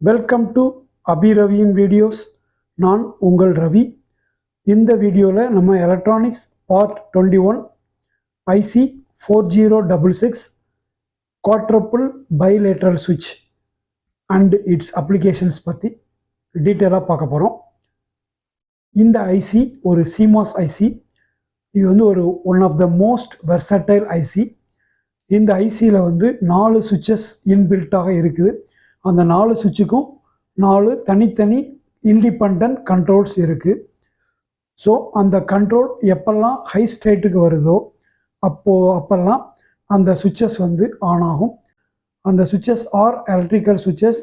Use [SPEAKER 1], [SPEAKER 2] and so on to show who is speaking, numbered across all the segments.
[SPEAKER 1] Welcome to Abhi ரவியின் videos. நான் உங்கள் ரவி. இந்த வீடியோவில் நம்ம electronics part 21 IC 4066 quadruple bilateral சுவிட்ச் அண்ட் இட்ஸ் அப்ளிகேஷன்ஸ் பற்றி டீட்டெயிலாக பார்க்க போகிறோம். இந்த ஐசி ஒரு CMOS ஐசி. இது வந்து one of the most versatile IC. இந்த ஐசியில் வந்து 4 சுவிட்சஸ் இன்பில்ட்டாக இருக்குது. அந்த 4 சுவிட்சுக்கும் 4 தனித்தனி இண்டிபெண்ட் கண்ட்ரோல்ஸ் இருக்குது. ஸோ அந்த கண்ட்ரோல் எப்பெல்லாம் ஹை ஸ்டேட்டுக்கு வருதோ அப்போல்லாம் அந்த சுவிட்சஸ் வந்து ஆன் ஆகும். அந்த சுவிட்சஸ் ஆர் எலக்ட்ரிக்கல் சுவிட்சஸ்,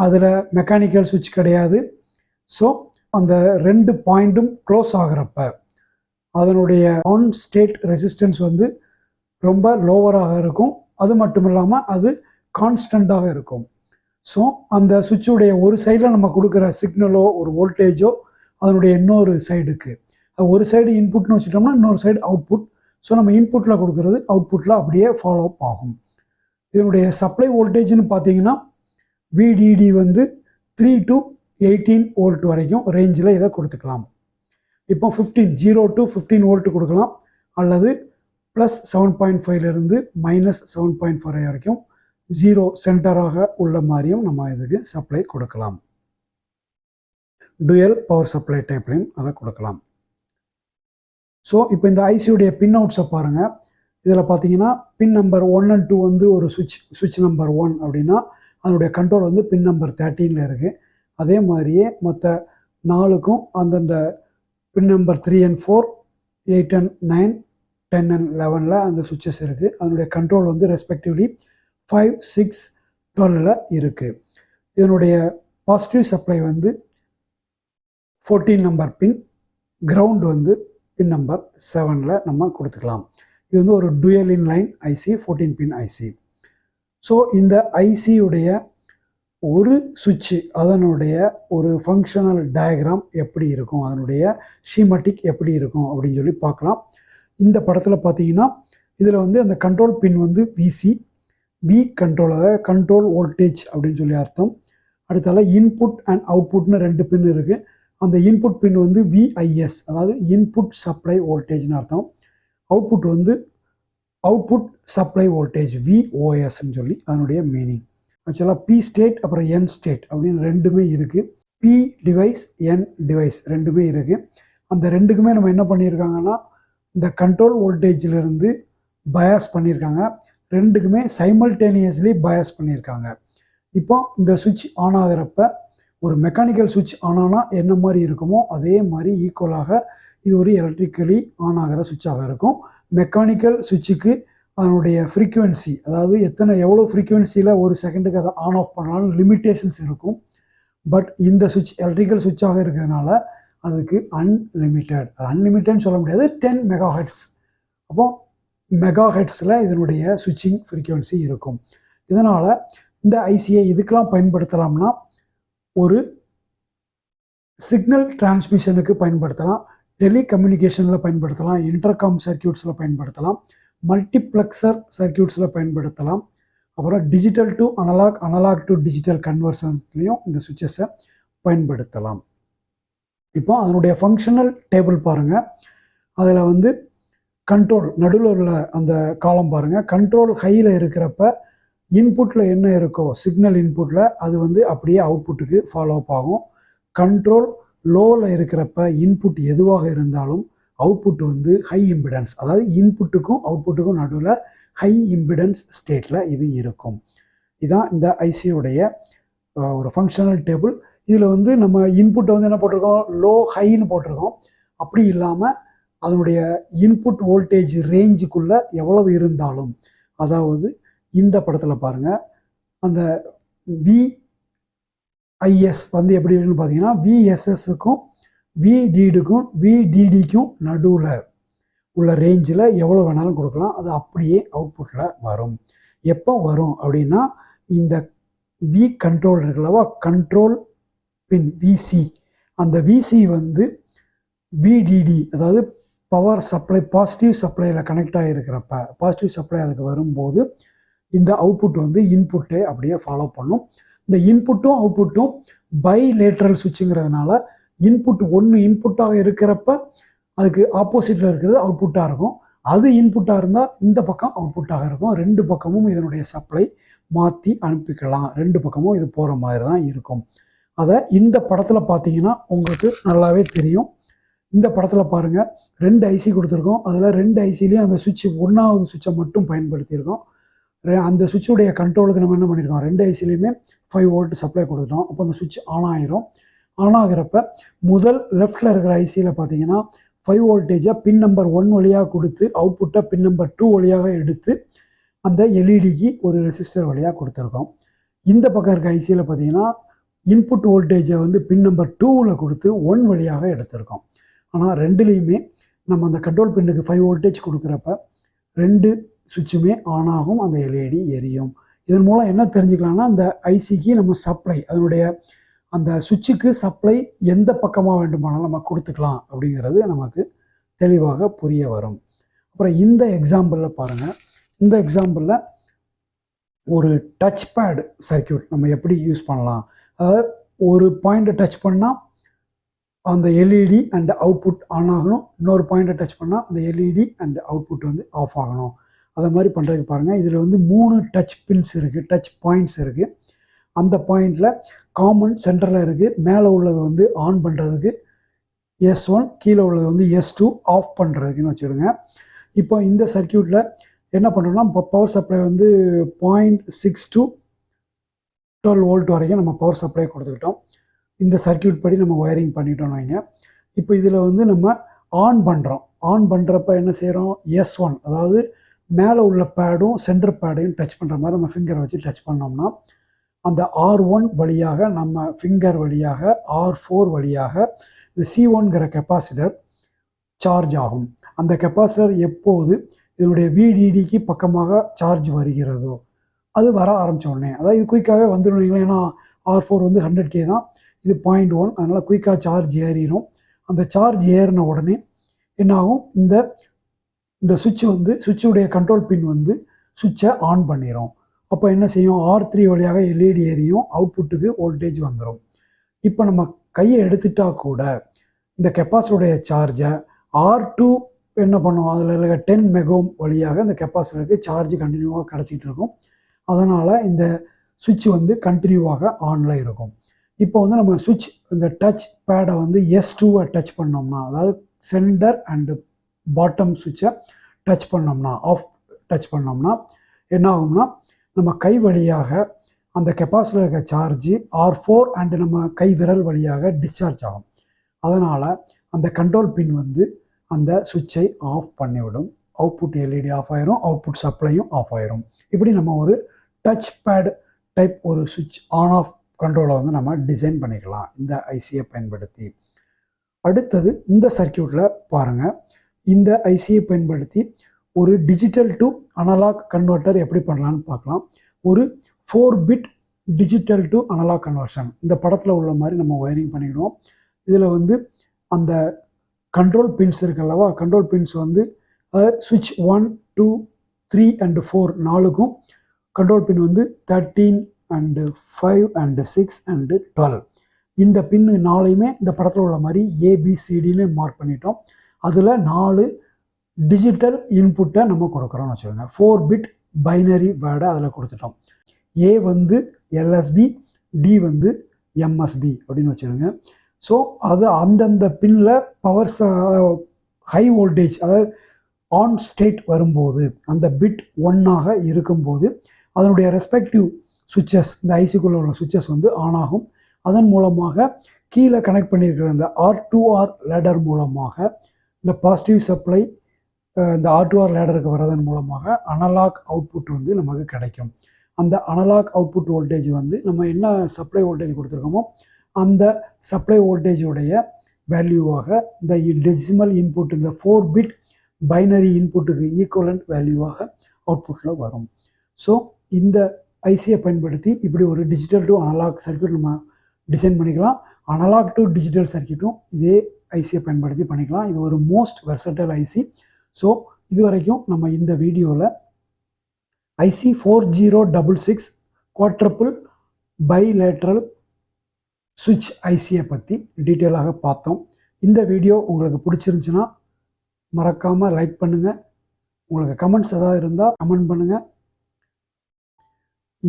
[SPEAKER 1] அதில் மெக்கானிக்கல் சுவிட்ச் கிடையாது. ஸோ அந்த 2 பாயிண்ட்டும் க்ளோஸ் ஆகிறப்ப அதனுடைய ஆன் ஸ்டேட் ரெசிஸ்டன்ஸ் வந்து ரொம்ப லோவராக இருக்கும். அது மட்டும் இல்லாமல் அது கான்ஸ்டண்ட்டாக இருக்கும். ஸோ அந்த சுவிட்சுடைய ஒரு சைடில் நம்ம கொடுக்குற சிக்னலோ ஒரு வோல்டேஜோ அதனுடைய இன்னொரு சைடுக்கு, ஒரு சைடு இன்புட்னு வச்சுட்டோம்னா இன்னொரு சைடு அவுட்புட். ஸோ நம்ம இன்புட்டில் கொடுக்குறது அவுட்புட்டில் அப்படியே ஃபாலோ அப் ஆகும். இதனுடைய சப்ளை வோல்டேஜ்னு பார்த்தீங்கன்னா VDD வந்து 3 to 18 வோல்ட் வரைக்கும் ரேஞ்சில் இதை கொடுத்துக்கலாம். இப்போ 0 to 15 வோல்ட் கொடுக்கலாம், அல்லது +7.5லேருந்து -7.5 வரைக்கும் 0 சென்டராக உள்ள மாதிரியும் நம்ம இதுக்கு சப்ளை கொடுக்கலாம். டுயல் பவர் சப்ளை டைப்லையும் அதை கொடுக்கலாம். ஸோ இப்போ இந்த ஐசியுடைய பின் அவுட்ஸை பாருங்கள். இதில் பார்த்தீங்கன்னா பின் நம்பர் 1 and 2 வந்து ஒரு சுவிட்ச் நம்பர் 1 அப்படின்னா அதனுடைய கண்ட்ரோல் வந்து பின் நம்பர் 13ல் இருக்குது. அதே மாதிரியே மற்ற 4க்கும் அந்தந்த பின் நம்பர் 3 and 4, 8 and 9, 10 and 11ல் அந்த சுவிட்சஸ் இருக்குது. அதனுடைய கண்ட்ரோல் வந்து ரெஸ்பெக்டிவ்லி 5, 6, 12ல் இருக்குது. இதனுடைய பாசிட்டிவ் சப்ளை வந்து 14 நம்பர் பின், கிரவுண்ட் வந்து பின் நம்பர் 7ல் நம்ம கொடுத்துக்கலாம். இது வந்து ஒரு dual in line IC, 14 pin IC. So இந்த ஐசியுடைய ஒரு சுவிட்சு அதனுடைய ஒரு ஃபங்க்ஷனல் டயக்ராம் எப்படி இருக்கும், அதனுடைய ஷீமேட்டிக் எப்படி இருக்கும் அப்படின்னு சொல்லி பார்க்கலாம். இந்த படத்தில் பார்த்தீங்கன்னா இதில் வந்து அந்த கண்ட்ரோல் பின் வந்து விசி, வி கண்ட்ரோல், அதாவது கண்ட்ரோல் வோல்டேஜ் அப்படின்னு சொல்லி அர்த்தம். அடுத்தால இன்புட் அண்ட் அவுட்புட்னு 2 பின் இருக்குது. அந்த இன்புட் பின் வந்து VIS, அதாவது இன்புட் சப்ளை வோல்டேஜ்னு அர்த்தம். அவுட்புட் வந்து அவுட்புட் சப்ளை வோல்டேஜ், VOSன்னு சொல்லி அதனுடைய மீனிங். ஆக்சுவலாக P ஸ்டேட் அப்புறம் N ஸ்டேட் அப்படின்னு 2மே இருக்குது. P டிவைஸ், N டிவைஸ் 2மே இருக்குது. அந்த 2க்குமே நம்ம என்ன பண்ணியிருக்காங்கன்னா இந்த கண்ட்ரோல் வோல்டேஜிலிருந்து பயாஸ் பண்ணியிருக்காங்க. 2க்குமே சைமல்டேனியஸ்லி பயாஸ் பண்ணியிருக்காங்க. இப்போ இந்த சுவிட்ச் ஆன் ஆகிறப்ப ஒரு மெக்கானிக்கல் சுவிட்ச் ஆன் ஆனால் என்ன மாதிரி இருக்குமோ அதே மாதிரி ஈக்குவலாக இது ஒரு எலக்ட்ரிக்கலி ஆன் ஆகிற சுவிட்சாக இருக்கும். மெக்கானிக்கல் சுவிட்சுக்கு அதனுடைய ஃப்ரீக்குவென்சி, அதாவது எவ்வளோ ஃப்ரீக்குவென்சியில் ஒரு செகண்டுக்கு அதை ஆன் ஆஃப் பண்ணாலும் லிமிட்டேஷன்ஸ் இருக்கும். பட் இந்த சுவிட்ச் எலக்ட்ரிக்கல் சுவிட்சாக இருக்கிறதுனால அதுக்கு அன்லிமிட்டட்னு சொல்ல முடியாது, 10 மெகாஹெர்ட்ஸ். அப்போது மெகாஹெர்ட்ஸில் இதனுடைய சுவிட்சிங் ஃப்ரீக்குவென்சி இருக்கும். இதனால் இந்த ஐசியை இதுக்கெல்லாம் பயன்படுத்தலாம்னா ஒரு சிக்னல் டிரான்ஸ்மிஷனுக்கு பயன்படுத்தலாம், டெலிகம்யூனிகேஷனில் பயன்படுத்தலாம், இன்டர்காம் சர்க்கியூட்ஸில் பயன்படுத்தலாம், மல்டிப்ளெக்சர் சர்க்கியூட்ஸில் பயன்படுத்தலாம், அப்புறம் digital to analog, analog to digital கன்வர்ஷன்ஸ்லையும் இந்த சுவிட்சஸை பயன்படுத்தலாம். இப்போ அதனுடைய ஃபங்க்ஷனல் டேபிள் பாருங்கள். அதில் வந்து கண்ட்ரோல் நடுவில் உள்ள அந்த காலம் பாருங்கள். கண்ட்ரோல் ஹையில் இருக்கிறப்ப இன்புட்டில் என்ன இருக்கோ சிக்னல் இன்புட்டில் அது வந்து அப்படியே அவுட்புட்டுக்கு ஃபாலோ அப் ஆகும். கண்ட்ரோல் லோவில் இருக்கிறப்ப இன்புட் எதுவாக இருந்தாலும் அவுட்புட் வந்து ஹை இம்பிடன்ஸ், அதாவது இன்புட்டுக்கும் அவுட்புட்டுக்கும் நடுவில் ஹை இம்பிடன்ஸ் ஸ்டேட்டில் இது இருக்கும். இதுதான் இந்த ஐசியுடைய ஒரு ஃபங்க்ஷனல் டேபிள். இதில் வந்து நம்ம இன்புட்டை வந்து என்ன போட்டிருக்கோம், லோ ஹைன்னு போட்டிருக்கோம். அப்படி இல்லாமல் அதனுடைய இன்புட் வோல்டேஜ் ரேஞ்சுக்குள்ளே எவ்வளவு இருந்தாலும், அதாவது இந்த படத்தில் பாருங்கள், அந்த VIS வந்து எப்படி இருக்குன்னு பார்த்தீங்கன்னா VSSக்கும் VDDக்கும் நடுவில் உள்ள ரேஞ்சில் எவ்வளோ வேணாலும் கொடுக்கலாம். அது அப்படியே அவுட்புட்டில் வரும். எப்போ வரும் அப்படின்னா இந்த V கண்ட்ரோல் இருக்குல்லவா, கண்ட்ரோல் பின் VC, அந்த VC வந்து VDD, அதாவது பவர் சப்ளை பாசிட்டிவ் சப்ளையில் கனெக்ட் ஆகிருக்கிறப்ப, பாசிட்டிவ் சப்ளை அதுக்கு வரும்போது இந்த அவுட்புட் வந்து இன்புட்டை அப்படியே ஃபாலோ பண்ணும். இந்த இன்புட்டும் அவுட்புட்டும் பைலேட்ரல் சுவிட்சுங்கிறதுனால இன்புட் ஒன்று இன்புட்டாக இருக்கிறப்ப அதுக்கு ஆப்போசிட்டில் இருக்கிறது அவுட்புட்டாக இருக்கும். அது இன்புட்டாக இருந்தால் இந்த பக்கம் அவுட்புட்டாக இருக்கும். ரெண்டு பக்கமும் இதனுடைய சப்ளை மாற்றி அனுப்பிக்கலாம். ரெண்டு பக்கமும் இது போகிற மாதிரி தான் இருக்கும். அதை இந்த படத்தில் பார்த்தீங்கன்னா உங்களுக்கு நல்லாவே தெரியும். இந்த படத்தில் பாருங்கள், 2 ஐசி கொடுத்துருக்கோம். அதில் 2 ஐசிலையும் அந்த சுவிட்ச் 1வது சுவிட்சை மட்டும் பயன்படுத்தியிருக்கோம். அந்த சுவிட்சுடைய கண்ட்ரோலுக்கு நம்ம என்ன பண்ணியிருக்கோம், 2 ஐசிலையுமே 5 வோல்ட் சப்ளை கொடுத்துட்டோம். அப்போ அந்த சுவிட்ச் ஆன் ஆகிரும். ஆன் ஆகிறப்ப முதல் லெஃப்டில் இருக்கிற ஐசியில் பார்த்தீங்கன்னா 5 வோல்டேஜை பின் நம்பர் 1 வழியாக கொடுத்து அவுட்புட்டை பின் நம்பர் 2 வழியாக எடுத்து அந்த எல்இடிக்கு ஒரு ரெசிஸ்டர் வழியாக கொடுத்துருக்கோம். இந்த பக்கம் இருக்க ஐசியில் பார்த்தீங்கன்னா இன்புட் வோல்டேஜை வந்து பின் நம்பர் 2ல் கொடுத்து 1 வழியாக எடுத்திருக்கோம். ஆனால் ரெண்டுலேயுமே நம்ம அந்த கண்ட்ரோல் பின்னுக்கு 5 வோல்டேஜ் கொடுக்குறப்ப 2 சுவிட்சுமே ஆன் ஆகும், அந்த எல்இடி எரியும். இதன் மூலம் என்ன தெரிஞ்சுக்கலாம்னா, அந்த ஐசிக்கு நம்ம சப்ளை, அதனுடைய அந்த சுவிட்சுக்கு சப்ளை எந்த பக்கமாக வேண்டுமானாலும் நம்ம கொடுத்துக்கலாம் அப்படிங்கிறது நமக்கு தெளிவாக புரிய வரும். அப்புறம் இந்த எக்ஸாம்பிளில் பாருங்கள், இந்த எக்ஸாம்பிளில் ஒரு டச் பேட் சர்க்கியூட் நம்ம எப்படி யூஸ் பண்ணலாம். அதாவது ஒரு பாயிண்ட்டை டச் பண்ணால் அந்த எல்இடி அண்ட் அவுட்புட் ஆன் ஆகணும், இன்னொரு பாயிண்ட்டை டச் பண்ணால் அந்த எல்இடி அண்ட் அவுட்புட் வந்து ஆஃப் ஆகணும். அதை மாதிரி பண்ணுறதுக்கு பாருங்கள், இதில் வந்து 3 டச் பின்ஸ் இருக்குது, டச் பாயிண்ட்ஸ் இருக்குது. அந்த பாயிண்டில் காமன் சென்டரில் இருக்குது. மேலே உள்ளது வந்து ஆன் பண்ணுறதுக்கு S1, கீழே உள்ளது வந்து S2 ஆஃப் பண்ணுறதுக்குன்னு வச்சுடுங்க. இப்போ இந்த சர்க்கியூட்டில் என்ன பண்ணுறோம்னா, இப்போ பவர் சப்ளை வந்து 0.6 to 12 வோல்ட் வரைக்கும் நம்ம பவர் சப்ளை கொடுத்துக்கிட்டோம். இந்த சர்க்கியூட் படி நம்ம ஒயரிங் பண்ணிட்டோம்னு வைங்க. இப்போ இதில் வந்து நம்ம ஆன் பண்ணுறோம். ஆன் பண்ணுறப்ப என்ன செய்கிறோம், S1 அதாவது மேலே உள்ள பேடும் சென்டர் பேடையும் டச் பண்ணுற மாதிரி நம்ம ஃபிங்கரை வச்சு டச் பண்ணோம்னா அந்த R1 வழியாக நம்ம ஃபிங்கர் வழியாக R4 வழியாக இந்த C1ங்கிற கெப்பாசிட்டர் சார்ஜ் ஆகும். அந்த கெப்பாசிட்டர் எப்போது இதனுடைய VDDக்கு பக்கமாக சார்ஜ் வருகிறதோ, அது வர ஆரம்பித்த உடனே, அதாவது இது குயிக்காகவே வந்துடும். ஏன்னா R4 வந்து 100K தான், இது 0.1, அதனால் குயிக்காக சார்ஜ் ஏறிடும். அந்த சார்ஜ் ஏறின உடனே என்னாகும், இந்த சுவிட்ச் வந்து சுவிட்சுடைய கண்ட்ரோல் பின் வந்து சுவிட்சை ஆன் பண்ணிடும். அப்போ என்ன செய்யும், R3 வழியாக எல்இடி எரியும், அவுட்புட்டுக்கு வோல்டேஜ் வந்துடும். இப்போ நம்ம கையை எடுத்துட்டா கூட இந்த கெப்பாசிட்டருடைய சார்ஜை R2 என்ன பண்ணும், அதில் இருக்க 10 மெகா வழியாக இந்த கெப்பாசிட்டருக்கு சார்ஜ் கண்டினியூவாக கிடச்சிட்டு இருக்கும். அதனால் இந்த சுவிட்ச் வந்து கண்டினியூவாக ஆனில் இருக்கும். இப்போ வந்து நம்ம சுவிட்ச் இந்த டச் பேடை வந்து S2வை டச் பண்ணோம்னா, அதாவது சென்டர் அண்டு பாட்டம் சுவிட்சை டச் பண்ணோம்னா, ஆஃப் டச் பண்ணோம்னா என்ன ஆகும்னா, நம்ம கை வழியாக அந்த கெப்பாசிட்டர் இருக்க சார்ஜ் R4 அண்டு நம்ம கை விரல் வழியாக டிஸ்சார்ஜ் ஆகும். அதனால் அந்த கண்ட்ரோல் பின் வந்து அந்த சுவிட்சை ஆஃப் பண்ணிவிடும். அவுட்புட் எல்இடி ஆஃப் ஆயிரும், அவுட்புட் சப்ளையும் ஆஃப் ஆயிரும். இப்படி நம்ம ஒரு டச் பேட் டைப் ஒரு சுவிட்ச் ஆன் ஆஃப் கண்ட்ரோலை வந்து நம்ம டிசைன் பண்ணிக்கலாம் இந்த ஐசியை பயன்படுத்தி. அடுத்தது இந்த சர்க்கியூட்டில் பாருங்கள், இந்த ஐசியை பயன்படுத்தி ஒரு டிஜிட்டல் டு அனலாக் கன்வெர்ட்டர் எப்படி பண்ணலான்னு பார்க்கலாம். ஒரு 4 bit digital to analogue conversion இந்த படத்தில் உள்ள மாதிரி நம்ம ஒயரிங் பண்ணிடுவோம். இதில் வந்து அந்த கண்ட்ரோல் பின்ஸ் இருக்குல்லவா, கண்ட்ரோல் பின்ஸ் வந்து சுவிட்ச் 1, 2, 3 அண்டு 4 4க்கும் கண்ட்ரோல் பின் வந்து 13 அண்டு 5 அண்டு 6 அண்டு 12. இந்த பின்னு 4யுமே இந்த படத்தில் உள்ள மாதிரி ABCDன்னு மார்க் பண்ணிட்டோம். அதில் 4 டிஜிட்டல் இன்புட்டை நம்ம கொடுக்குறோம்னு வச்சுக்கோங்க. 4 பிட் பைனரி வேர்டை அதில் கொடுத்துட்டோம். A வந்து LSB, D வந்து MSB அப்படின்னு வச்சுக்கோங்க. ஸோ அது அந்தந்த பின்னில் பவர் ஹை வோல்டேஜ், அதாவது ஆன் ஸ்டேட் வரும்போது, அந்த பிட் 1ஆக இருக்கும்போது அதனுடைய ரெஸ்பெக்டிவ் சுவிட்சஸ், இந்த ஐசிக்குள்ளே உள்ள சுவிட்சஸ் வந்து ஆன் ஆகும். அதன் மூலமாக கீழே கனெக்ட் பண்ணியிருக்கிற இந்த R2R லேடர் மூலமாக இந்த பாசிட்டிவ் சப்ளை இந்த R2R லேடருக்கு வர்றதன் மூலமாக அனலாக் அவுட்புட் வந்து நமக்கு கிடைக்கும். அந்த அனலாக் அவுட்புட் வோல்டேஜ் வந்து நம்ம என்ன சப்ளை வோல்டேஜ் கொடுத்துருக்கோமோ அந்த சப்ளை வோல்டேஜுடைய வேல்யூவாக இந்த டெசிமல் இன்புட், இந்த 4 பிட் பைனரி இன்புட்டுக்கு ஈக்குவலண்ட் வேல்யூவாக அவுட்புட்டில் வரும். ஸோ இந்த ஐசியை பயன்படுத்தி இப்படி ஒரு டிஜிட்டல் டு அனலாக் சர்க்கியூட் நம்ம டிசைன் பண்ணிக்கலாம். அனலாக் டு டிஜிட்டல் சர்க்கியூட்டும் இதே ஐசியை பயன்படுத்தி பண்ணிக்கலாம். இது ஒரு மோஸ்ட் வெர்சடைல் ஐசி. ஸோ இது வரைக்கும் நம்ம இந்த வீடியோவில் IC 4066 quadruple பைலேட்ரல் சுவிட்ச் ஐசியை பற்றி டீட்டெயிலாக பார்த்தோம். இந்த வீடியோ உங்களுக்கு பிடிச்சிருந்துச்சுன்னா மறக்காமல் லைக் பண்ணுங்கள். உங்களுக்கு கமெண்ட்ஸ் ஏதாவது இருந்தால் கமெண்ட் பண்ணுங்கள்.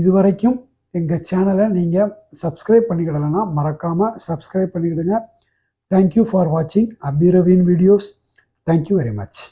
[SPEAKER 1] இதுவரைக்கும் எங்கள் சேனலை நீங்கள் சப்ஸ்கிரைப் பண்ணிக்கிடலைன்னா மறக்காமல் சப்ஸ்கிரைப் பண்ணிக்கிடுங்க. தேங்க்யூ ஃபார் வாட்சிங் அபிரவின் வீடியோஸ். Thank you very much.